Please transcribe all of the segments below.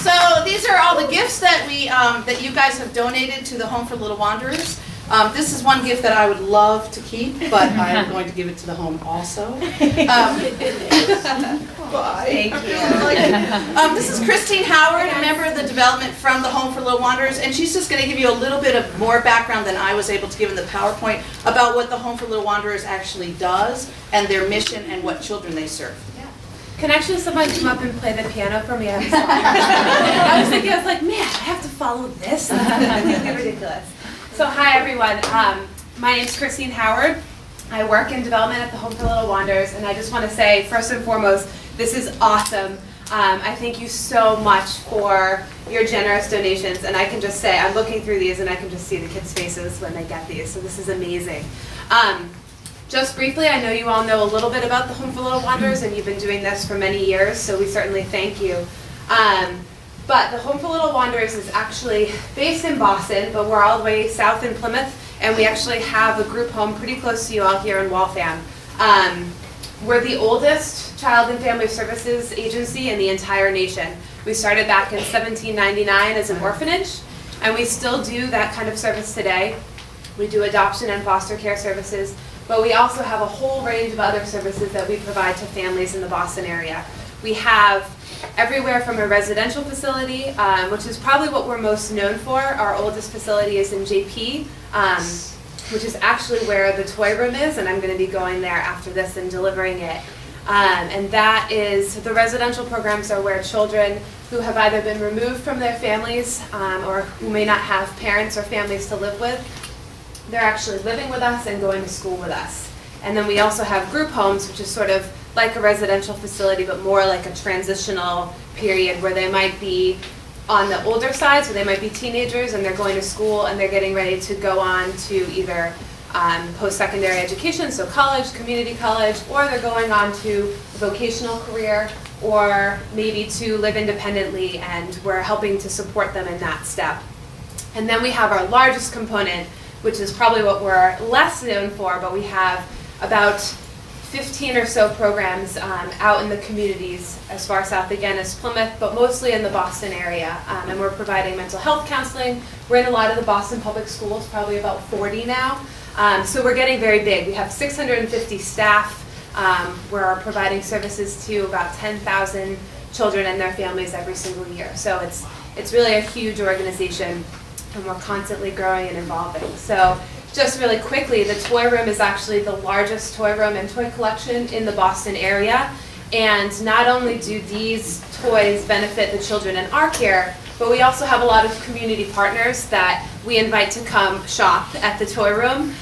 So these are all the gifts that that you guys have donated to the Home for Little Wanderers. This is one gift that I would love to keep, but I'm going to give it to the home also. Thank you. This is Christine Howard, a member of the development from the Home for Little Wanderers, and she's just going to give you a little bit of more background than I was able to give in the PowerPoint about what the Home for Little Wanderers actually does and their mission and what children they serve. Can actually someone come up and play the piano for me? I was thinking, I was like, man, I have to follow this? That's completely ridiculous. So hi everyone, my name's Christine Howard. I work in development at the Home for Little Wanderers, and I just want to say, first and foremost, this is awesome. I thank you so much for your generous donations, and I can just say, I'm looking through these and I can just see the kids' faces when they get these, so this is amazing. Just briefly, I know you all know a little bit about the Home for Little Wanderers, and you've been doing this for many years, so we certainly thank you. But the Home for Little Wanderers is actually based in Boston, but we're all the way south in Plymouth, and we actually have a group home pretty close to you all here in Waltham. We're the oldest child and family services agency in the entire nation. We started back in 1799 as an orphanage, and we still do that kind of service today. We do adoption and foster care services, but we also have a whole range of other services that we provide to families in the Boston area. We have everywhere from a residential facility, which is probably what we're most known for. Our oldest facility is in JP, which is actually where the toy room is, and I'm going to be going there after this and delivering it. And that is, the residential programs are where children who have either been removed from their families or who may not have parents or families to live with, they're actually living with us and going to school with us. And then we also have group homes, which is sort of like a residential facility, but more like a transitional period where they might be on the older side, so they might be teenagers and they're going to school and they're getting ready to go on to either post-secondary education, so college, community college, or they're going on to a vocational career, or maybe to live independently, and we're helping to support them in that step. And then we have our largest component, which is probably what we're less known for, but we have about 15 or so programs out in the communities as far south again as Plymouth, but mostly in the Boston area. And we're providing mental health counseling. We're in a lot of the Boston public schools, probably about 40 now. So we're getting very big. We have 650 staff. We're providing services to about 10,000 children and their families every single year. So it's really a huge organization, and we're constantly growing and evolving. So just really quickly, the toy room is actually the largest toy room and toy collection in the Boston area. And not only do these toys benefit the children in our care, but we also have a lot of community partners that we invite to come shop at the toy room.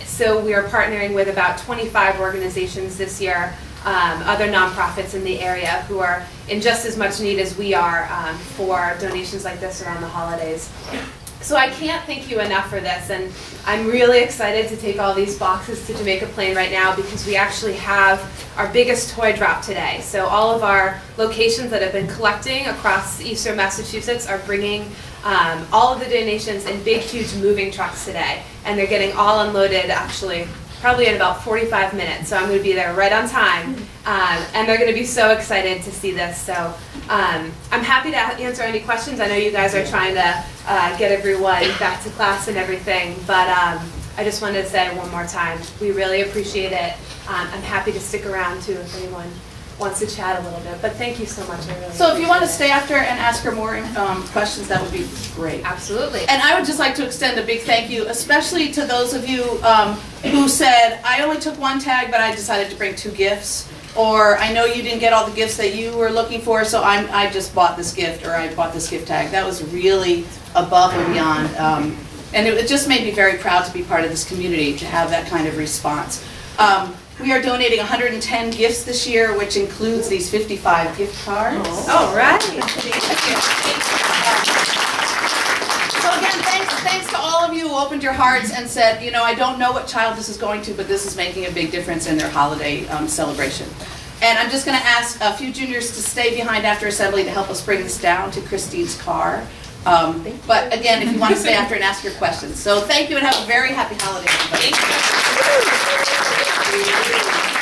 So we are partnering with about 25 organizations this year, other nonprofits in the area who are in just as much need as we are for donations like this around the holidays. So I can't thank you enough for this, and I'm really excited to take all these boxes to Jamaica Plain right now because we actually have our biggest toy drop today. So all of our locations that have been collecting across eastern Massachusetts are bringing all of the donations in big, huge moving trucks today, and they're getting all unloaded actually probably in about 45 minutes. So I'm going to be there right on time, and they're going to be so excited to see this. So I'm happy to answer any questions. I know you guys are trying to get everyone back to class and everything, but I just wanted to say one more time, we really appreciate it. I'm happy to stick around too if anyone wants to chat a little bit, but thank you so much. So if you want to stay after and ask her more questions, that would be great. Absolutely. And I would just like to extend a big thank you, especially to those of you who said, I only took one tag, but I decided to bring 2 gifts. Or I know you didn't get all the gifts that you were looking for, so I just bought this gift, or I bought this gift tag. That was really above and beyond. And it just made me very proud to be part of this community, to have that kind of response. We are donating 110 gifts this year, which includes these 55 gift cards. All right. So again, thanks to all of you who opened your hearts and said, you know, I don't know what child this is going to, but this is making a big difference in their holiday celebration. And I'm just going to ask a few juniors to stay behind after assembly to help us bring this down to Christine's car. But again, if you want to stay after and ask your questions. So thank you and have a very happy holiday, everybody. Thank you.